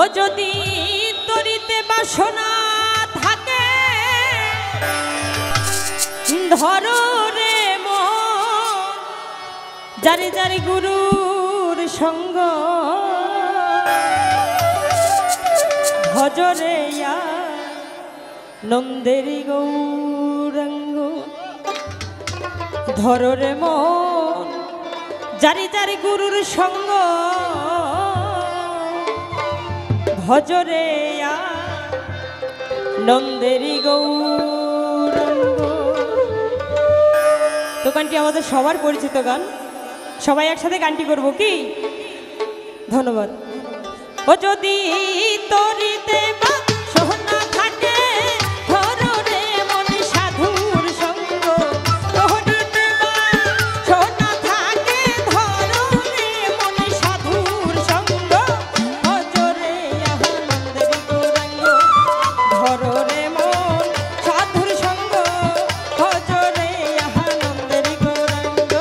ও যদি তরিতে বাসনা থাকে ধরো রে মন যারে যারে গুরুর সঙ্গ ভজরে নন্দেরি গৌরাঙ্গ ধরো রে মন যারে যারে গুরুর সঙ্গ ভজরে নন্দেরি গৌরাঙ্গ। তো গানটি আমাদের সবার পরিচিত গান, সবাই একসাথে গানটি করব কি? ধন্যবাদ। ও যদি তরিতে বাসনা থাকে ধরো রে মন সাধুর সঙ্গ তরিতে বাসনা থাকে ধরো রে মন সাধুর সঙ্গ ভজরে নন্দেরি গৌরাঙ্গ ধরো রে মন সাধুর সঙ্গ ভজরে নন্দেরি গৌরাঙ্গ।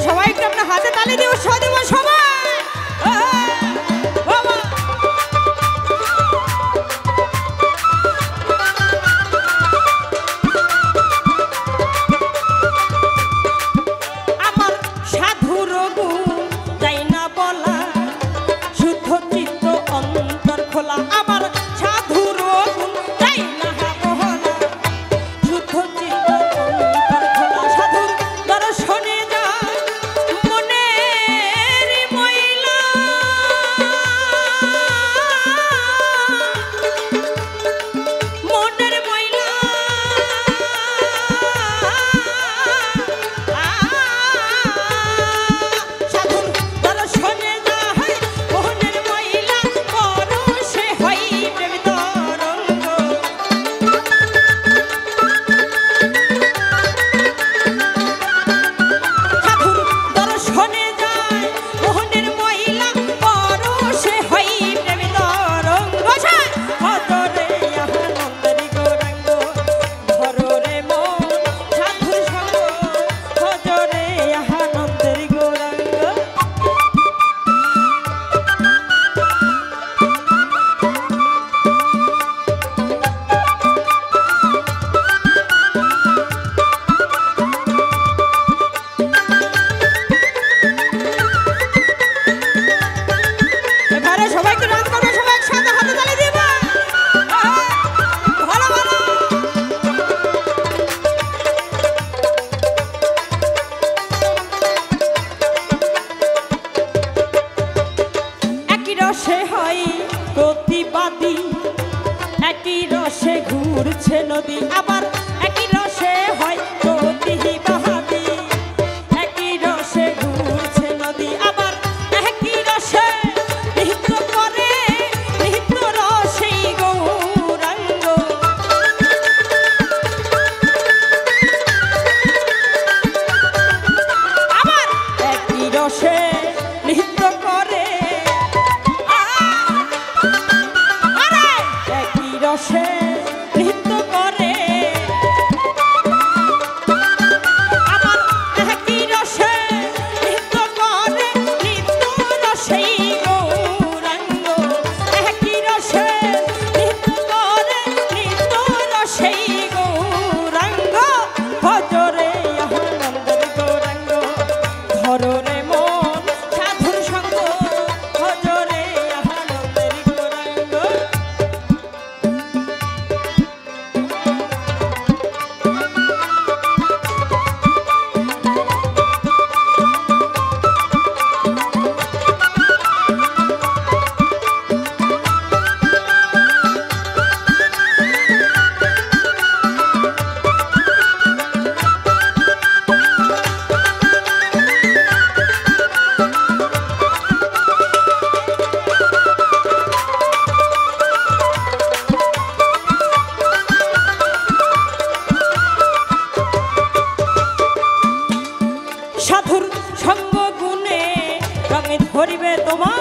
সবাই একটু আপনার হাতে তালি দিয়ে উৎসাহ দেব সবাই। আমার সাধুর গুণ যাই না বলা শুদ্ধ চিত্ত অন্তর খোলা আমার সাধুর গুণ যাই না বলা শুদ্ধ চিত্ত অন্তর খোলা সাধুর দর্শনে প্রতিবাদী একই রসে ঘুরছে নদী আবার একই রসে হয় প্রতিবাদী একই রসে ঘুরছে নদী আবার একই রসে নৃত্য করে নৃত্য রসেই গৌরাঙ্গ রসে নৃত্য করে আমার একই রসে নৃত্য করে নৃত্য রসেই গৌরাঙ্গ একই রসে নৃত্য করে নৃত্য রসেই গৌরাঙ্গ ভজরে আনন্দের গৌরাঙ্গ ধররে মন সাধুর সঙ্গ ভজরে আনন্দের গৌরাঙ্গ। সাধুর সঙ্গ গুণে রঙে ধরিবে তোমার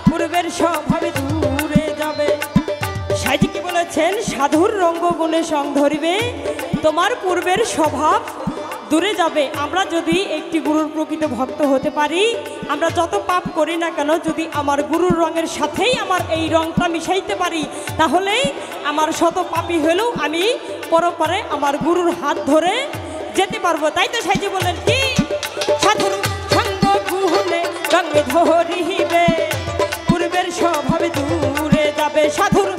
পূর্বের স্বভাবে দূরে যাবে। সাইজি কি বলেছেন? সাধুর রঙ্গ গুণে সং ধরিবে তোমার পূর্বের স্বভাব দূরে যাবে। আমরা যদি একটি গুরুর প্রকৃত ভক্ত হতে পারি, আমরা যত পাপ করি না কেন, যদি আমার গুরুর রঙের সাথেই আমার এই রঙটা মিশাইতে পারি, তাহলেই আমার শত পাপী হলেও আমি পরপরে আমার গুরুর হাত ধরে যেতে পারবো। তাই তো সাইজি বলেন কি সাধুর সঙ্গ গুণে রঙে ধরিবে পূর্বের স্বভাবে দূরে যাবে। সাধুর